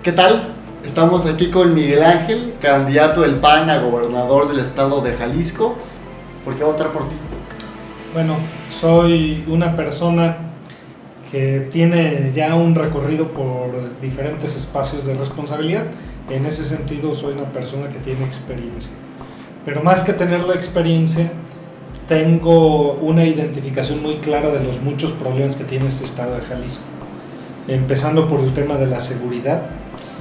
¿Qué tal? Estamos aquí con Miguel Ángel, candidato del PAN a gobernador del estado de Jalisco. ¿Por qué votar por ti? Bueno, soy una persona que tiene ya un recorrido por diferentes espacios de responsabilidad. En ese sentido, soy una persona que tiene experiencia. Pero más que tener la experiencia, tengo una identificación muy clara de los muchos problemas que tiene este estado de Jalisco. Empezando por el tema de la seguridad,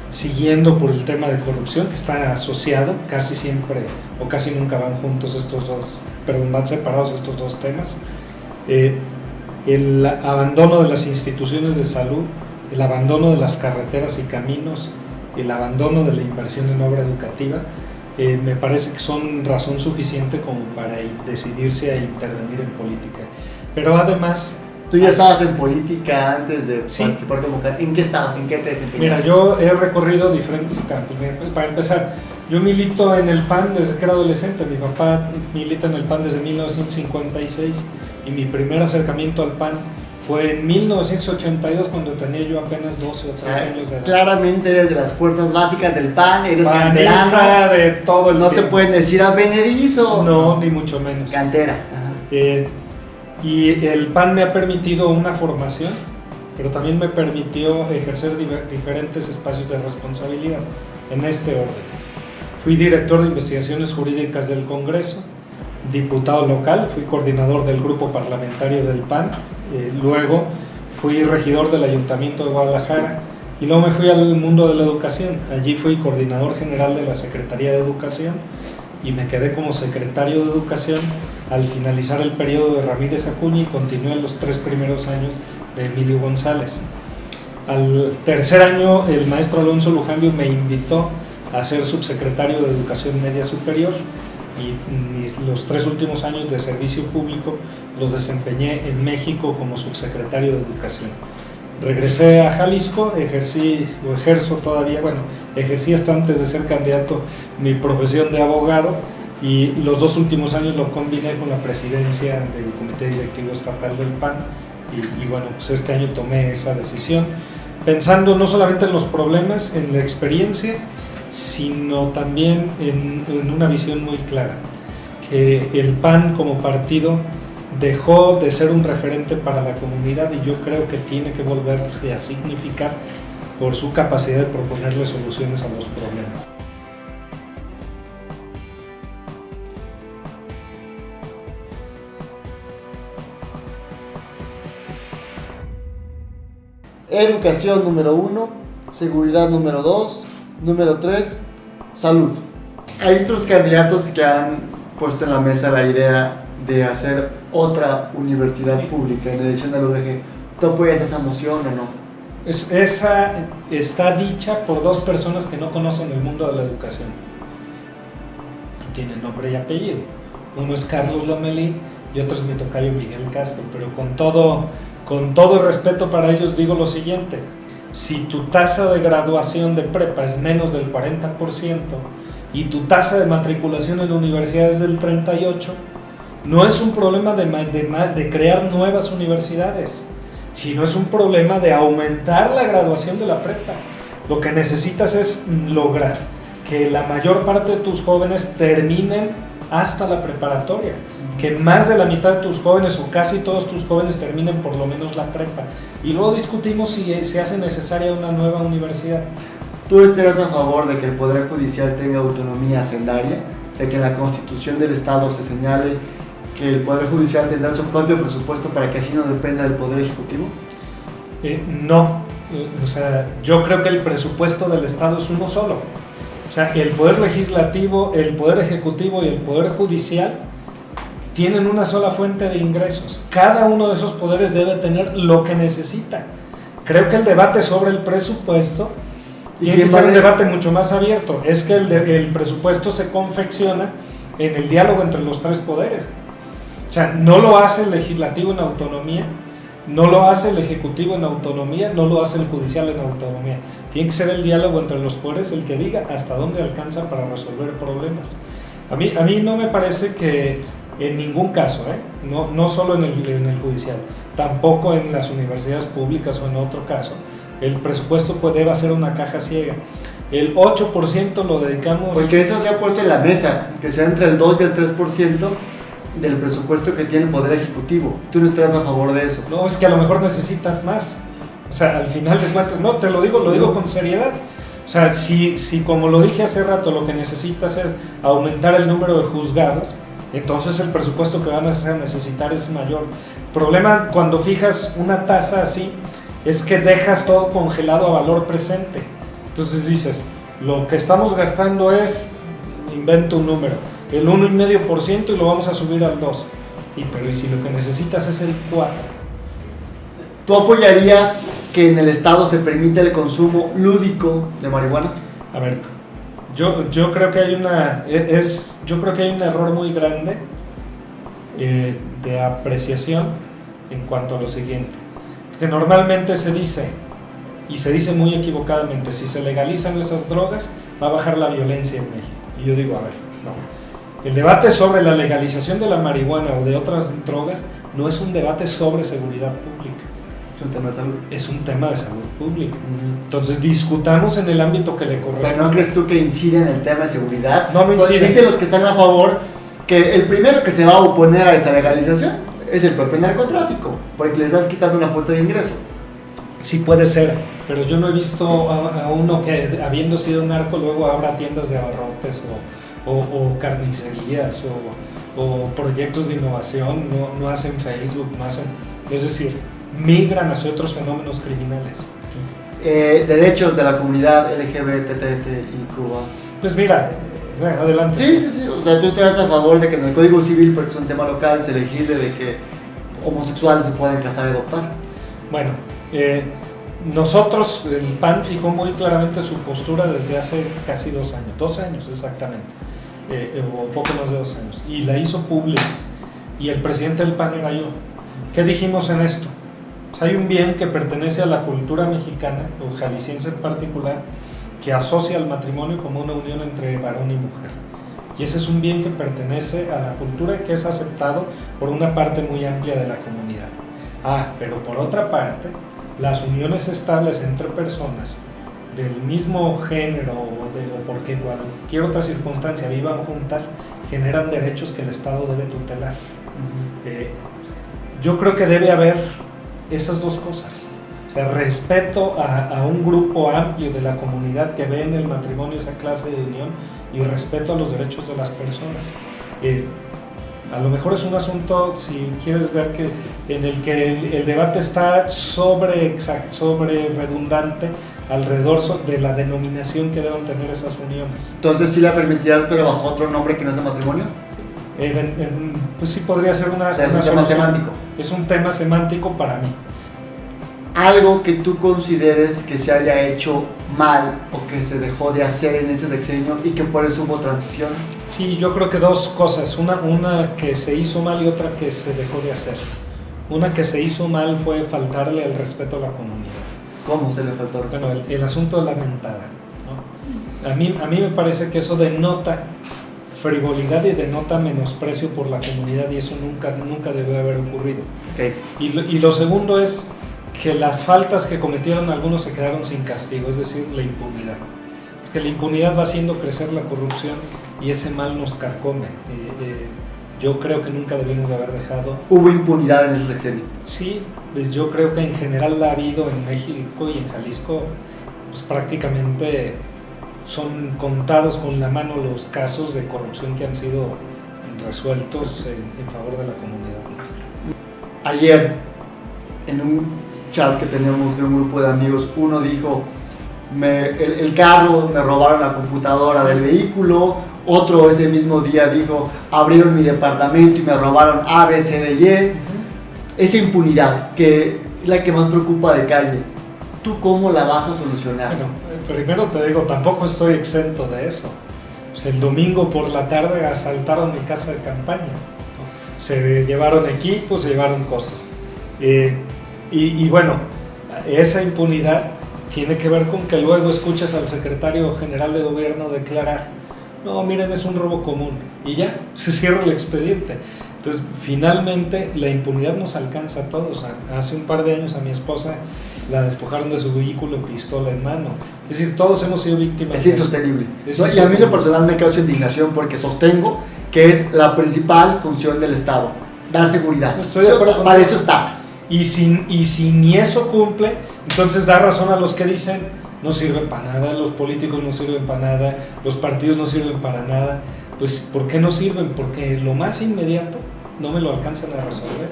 siguiendo por el tema de corrupción, que está asociado casi siempre o casi nunca van juntos estos dos, van separados estos dos temas. El abandono de las instituciones de salud, el abandono de las carreteras y caminos, el abandono de la inversión en obra educativa, me parece que son razón suficiente como para decidirse a intervenir en política. Pero además... ¿Tú ya estabas en política antes de participar como candidato? ¿En qué estabas? ¿En qué te desempeñabas? Mira, yo he recorrido diferentes campos. Para empezar, yo milito en el PAN desde que era adolescente. Mi papá milita en el PAN desde 1956 y mi primer acercamiento al PAN fue en 1982, cuando tenía yo apenas 12 o 13 años de edad. Claramente eres de las fuerzas básicas del PAN, eres panista canterano. De todo el No tiempo. te pueden decir advenedizo. No, ni mucho menos. Cantera. Ajá. Y el PAN me ha permitido una formación, pero también me permitió ejercer diferentes espacios de responsabilidad en este orden. Fui director de investigaciones jurídicas del Congreso, diputado local, fui coordinador del grupo parlamentario del PAN, luego fui regidor del Ayuntamiento de Guadalajara y luego me fui al mundo de la educación. Allí fui coordinador general de la Secretaría de Educación y me quedé como secretario de Educación al finalizar el periodo de Ramírez Acuña y continué los 3 primeros años de Emilio González. Al tercer año, el maestro Alonso Lujambio me invitó a ser subsecretario de Educación Media Superior y los 3 últimos años de servicio público los desempeñé en México como subsecretario de Educación. Regresé a Jalisco, ejerzo todavía, ejercí hasta antes de ser candidato mi profesión de abogado y los 2 últimos años lo combiné con la presidencia del Comité Directivo Estatal del PAN y pues este año tomé esa decisión pensando no solamente en los problemas, en la experiencia, sino también en una visión muy clara, que el PAN como partido dejó de ser un referente para la comunidad y yo creo que tiene que volverse a significar por su capacidad de proponerle soluciones a los problemas. Educación número 1, seguridad número 2, número 3, salud. Hay otros candidatos que han puesto en la mesa la idea de hacer otra universidad pública en elección de la UDG. ¿Tú apoyas esa moción o no? Esa está dicha por 2 personas que no conocen el mundo de la educación. Tienen nombre y apellido. Uno es Carlos Lomelí y otro es mi tocayo Miguel Castro, pero con todo el respeto para ellos digo lo siguiente: si tu tasa de graduación de prepa es menos del 40% y tu tasa de matriculación en la universidad es del 38%, no es un problema de crear nuevas universidades, sino es un problema de aumentar la graduación de la prepa. Lo que necesitas es lograr que la mayor parte de tus jóvenes terminen hasta la preparatoria, que más de la mitad de tus jóvenes o casi todos tus jóvenes terminen por lo menos la prepa y luego discutimos si se hace necesaria una nueva universidad. ¿Tú estarías a favor de que el Poder Judicial tenga autonomía hacendaria, de que en la Constitución del Estado se señale que el Poder Judicial tendrá su propio presupuesto para que así no dependa del Poder Ejecutivo? No, yo creo que el presupuesto del Estado es uno solo. El Poder Legislativo, el Poder Ejecutivo y el Poder Judicial tienen una sola fuente de ingresos. Cada uno de esos poderes debe tener lo que necesita. Creo que el debate sobre el presupuesto tiene que ser un debate mucho más abierto. Es que el presupuesto se confecciona en el diálogo entre los 3 poderes. No lo hace el legislativo en autonomía, no lo hace el ejecutivo en autonomía, no lo hace el judicial en autonomía. Tiene que ser el diálogo entre los poderes el que diga hasta dónde alcanza para resolver problemas. A mí no me parece que en ningún caso, no solo en el judicial, tampoco en las universidades públicas o en otro caso, el presupuesto deba ser una caja ciega. El 8% lo dedicamos... Porque eso se ha puesto en la mesa, que sea entre el 2 y el 3% del presupuesto que tiene el Poder Ejecutivo. ¿Tú no estás a favor de eso? No, es que a lo mejor necesitas más. O sea, al final de cuentas, no, te lo digo con seriedad. O sea, si como lo dije hace rato, lo que necesitas es aumentar el número de juzgados, entonces el presupuesto que van a necesitar es mayor. El problema cuando fijas una tasa así es que dejas todo congelado a valor presente. Entonces dices, lo que estamos gastando es, invento un número, el 1,5% y lo vamos a subir al 2%. Pero ¿y si lo que necesitas es el 4%? ¿Tú apoyarías que en el Estado se permita el consumo lúdico de marihuana? A ver, yo creo que hay un error muy grande de apreciación en cuanto a lo siguiente. Que normalmente se dice, y se dice muy equivocadamente, si se legalizan esas drogas, va a bajar la violencia en México. Y yo digo, a ver, no. El debate sobre la legalización de la marihuana o de otras drogas no es un debate sobre seguridad pública. Es un tema de salud. Es un tema de salud pública. Entonces discutamos en el ámbito que le corresponde. ¿Pero no crees tú que incide en el tema de seguridad? No incide. Dicen los que están a favor que el primero que se va a oponer a esa legalización es el propio narcotráfico, porque les estás quitando una fuente de ingreso. Sí puede ser, pero yo no he visto a uno que habiendo sido narco luego abra tiendas de abarrotes o carnicerías o proyectos de innovación, no hacen Facebook, no hacen, es decir, migran hacia otros fenómenos criminales. Derechos de la comunidad LGBTIQ. Pues mira, adelante. Sí, o sea, tú estarás a favor de que en el Código Civil, porque es un tema local, se legisle de que homosexuales se puedan casar y adoptar. Bueno, nosotros, el PAN fijó muy claramente su postura desde hace casi 2 años exactamente, o poco más de 2 años, y la hizo pública, y el presidente del PAN era yo. ¿Qué dijimos en esto? Pues hay un bien que pertenece a la cultura mexicana, o jalisciense en particular, que asocia al matrimonio como una unión entre varón y mujer. Y ese es un bien que pertenece a la cultura y que es aceptado por una parte muy amplia de la comunidad. Pero por otra parte, las uniones estables entre personas del mismo género o porque cualquier otra circunstancia vivan juntas, generan derechos que el Estado debe tutelar. Yo creo que debe haber esas dos cosas. O sea, respeto a un grupo amplio de la comunidad que ve en el matrimonio esa clase de unión y respeto a los derechos de las personas. A lo mejor es un asunto, si quieres ver, en el que el debate está sobre redundante alrededor de la denominación que deben tener esas uniones. Entonces, ¿sí la permitirás, pero bajo otro nombre que no sea matrimonio? Pues sí podría ser una, o sea, es una un tema solución. semántico. Es un tema semántico para mí. Algo que tú consideres que se haya hecho mal o que se dejó de hacer en ese sexenio y que por eso hubo transición. Sí, yo creo que dos cosas, una que se hizo mal y otra que se dejó de hacer. Una que se hizo mal fue faltarle el respeto a la comunidad. ¿Cómo se le faltó el respeto? Bueno, el asunto de la mentada, ¿no? A mí me parece que eso denota frivolidad y denota menosprecio por la comunidad, y eso nunca debe haber ocurrido. Okay. Y lo segundo es que las faltas que cometieron algunos se quedaron sin castigo, es decir, la impunidad. Porque la impunidad va haciendo crecer la corrupción y ese mal nos carcome. Yo creo que nunca debimos de haber dejado... ¿Hubo impunidad en ese sexenio? Sí, pues yo creo que en general la ha habido en México y en Jalisco, pues prácticamente son contados con la mano los casos de corrupción que han sido resueltos en favor de la comunidad. Ayer, en un chat que teníamos de un grupo de amigos, uno dijo: el carro, me robaron la computadora del vehículo. Otro ese mismo día dijo: abrieron mi departamento y me robaron A, B, C, D, Y. Esa impunidad, que es la que más preocupa de calle, ¿tú cómo la vas a solucionar? Bueno, primero te digo, tampoco estoy exento de eso. Pues el domingo por la tarde asaltaron mi casa de campaña. Se llevaron equipos, se llevaron cosas. Y bueno, esa impunidad tiene que ver con que luego escuchas al secretario general de gobierno declarar: no, miren, es un robo común, y ya, se cierra el expediente. Entonces, finalmente, la impunidad nos alcanza a todos. Hace un par de años a mi esposa la despojaron de su vehículo, pistola en mano. Es decir, todos hemos sido víctimas Es de eso. insostenible. Es No, y a mí en insostenible. lo personal me causa indignación porque sostengo que es la principal función del Estado, dar seguridad. Estoy de acuerdo Para contigo. eso está. Y si ni eso cumple, entonces da razón a los que dicen no sirve para nada, los políticos no sirven para nada, los partidos no sirven para nada. Pues ¿por qué no sirven? Porque lo más inmediato no me lo alcanzan a resolver.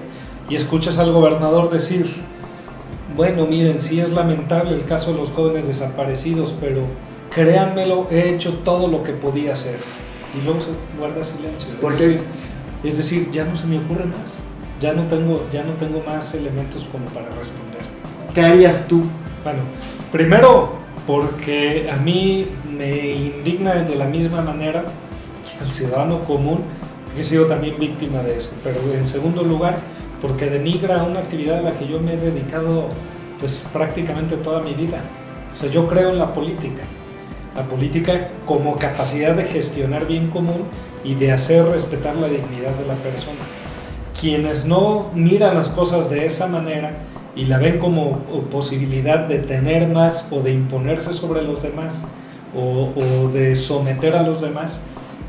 Y escuchas al gobernador decir, bueno, miren, sí es lamentable el caso de los jóvenes desaparecidos, pero créanmelo, he hecho todo lo que podía hacer. Y luego se guarda silencio. ¿Por qué? Es decir, ya no se me ocurre más. Ya no tengo más elementos como para responder. ¿Qué harías tú? Bueno, primero porque a mí me indigna de la misma manera que al ciudadano común, que he sido también víctima de eso. Pero en segundo lugar, porque denigra una actividad a la que yo me he dedicado pues prácticamente toda mi vida. O sea, yo creo en la política como capacidad de gestionar bien común y de hacer respetar la dignidad de la persona. Quienes no miran las cosas de esa manera y la ven como posibilidad de tener más o de imponerse sobre los demás o de someter a los demás,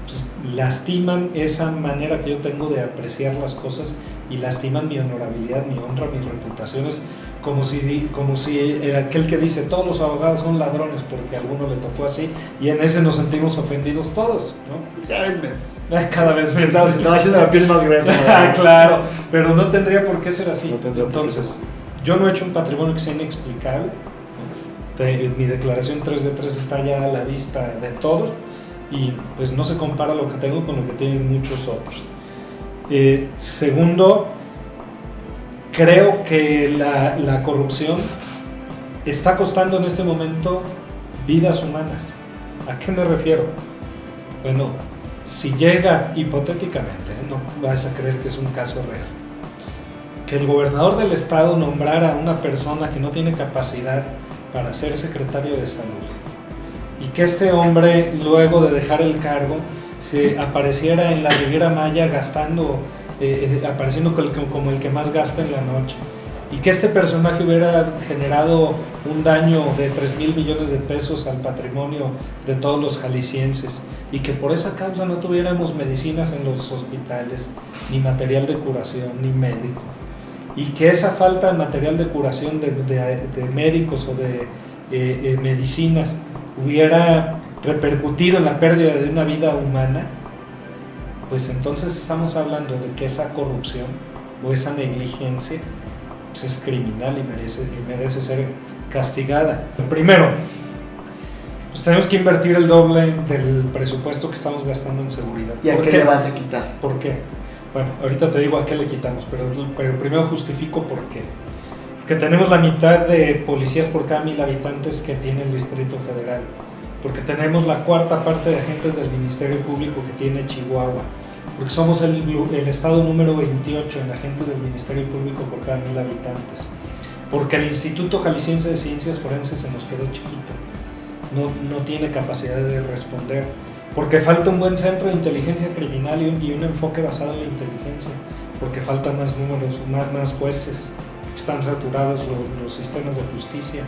pues lastiman esa manera que yo tengo de apreciar las cosas y lastiman mi honorabilidad, mi honra, mi reputación. Es como si aquel que dice todos los abogados son ladrones porque a alguno le tocó así y en ese nos sentimos ofendidos todos, ¿no? Cada vez menos. Cada vez menos. Se estaba haciendo la piel más gruesa. Ah, claro, pero no tendría por qué ser así. No tendría por qué Entonces, yo no he hecho un patrimonio que sea inexplicable. Mi declaración 3 de 3 está ya a la vista de todos y pues no se compara lo que tengo con lo que tienen muchos otros. Segundo, creo que la corrupción está costando en este momento vidas humanas. ¿A qué me refiero? Bueno, si llega hipotéticamente, no vas a creer que es un caso real, que el gobernador del estado nombrara a una persona que no tiene capacidad para ser secretario de salud y que este hombre, luego de dejar el cargo, se apareciera en la Riviera Maya gastando, apareciendo como el que más gasta en la noche, y que este personaje hubiera generado un daño de 3,000 millones de pesos al patrimonio de todos los jaliscienses, y que por esa causa no tuviéramos medicinas en los hospitales, ni material de curación, ni médico, y que esa falta de material de curación de médicos o de medicinas hubiera repercutido en la pérdida de una vida humana, pues entonces estamos hablando de que esa corrupción o esa negligencia pues es criminal y merece ser castigada. Primero, pues tenemos que invertir el doble del presupuesto que estamos gastando en seguridad. ¿Y a qué le vas a quitar? ¿Por qué? Bueno, ahorita te digo a qué le quitamos, pero primero justifico por qué. Que tenemos la mitad de policías por cada 1,000 habitantes que tiene el Distrito Federal, porque tenemos la cuarta parte de agentes del Ministerio Público que tiene Chihuahua, porque somos el estado número 28 en agentes del Ministerio Público por cada 1,000 habitantes, porque el Instituto Jalisciense de Ciencias Forenses se nos quedó chiquito, no tiene capacidad de responder, porque falta un buen centro de inteligencia criminal y un enfoque basado en la inteligencia, porque faltan más números, más jueces, están saturados los sistemas de justicia,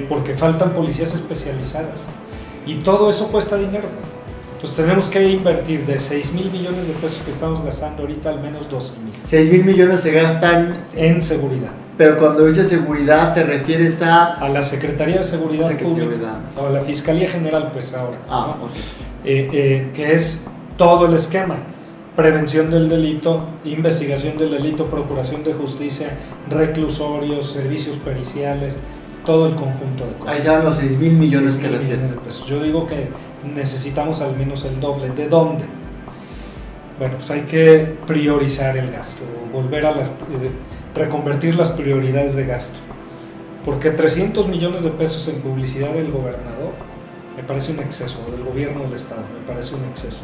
porque faltan policías especializadas, y todo eso cuesta dinero. Entonces tenemos que invertir de 6,000 millones de pesos que estamos gastando ahorita, al menos 12,000. 6,000 millones se gastan en seguridad. Pero cuando dices seguridad, ¿te refieres a la Secretaría de Seguridad Pública, o a la Fiscalía General, pues ahora, ¿no? Okay. Que es todo el esquema: prevención del delito, investigación del delito, procuración de justicia, reclusorios, servicios periciales, todo el conjunto de cosas. Ahí se van los 6,000 millones que refieres. Yo digo que necesitamos al menos el doble. ¿De dónde? Bueno, pues hay que priorizar el gasto, volver a reconvertir las prioridades de gasto. Porque 300 millones de pesos en publicidad del gobernador me parece un exceso, o del gobierno del estado, me parece un exceso.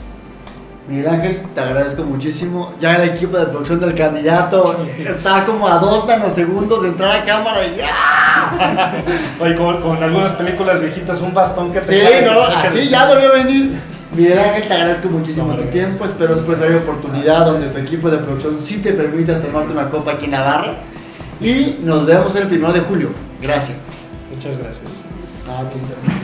Miguel Ángel, te agradezco muchísimo. Ya el equipo de producción del candidato está como a 2 nanosegundos de entrar a cámara y ¡ah! Oye, con algunas películas viejitas, un bastón que te sí, no, así ya lo veo venir. Miguel Ángel, te agradezco muchísimo tu tiempo. Espero después haya oportunidad donde tu equipo de producción sí te permita tomarte una copa aquí en Navarra. Y nos vemos el 1 de julio. Gracias. Muchas gracias. Ah, ok.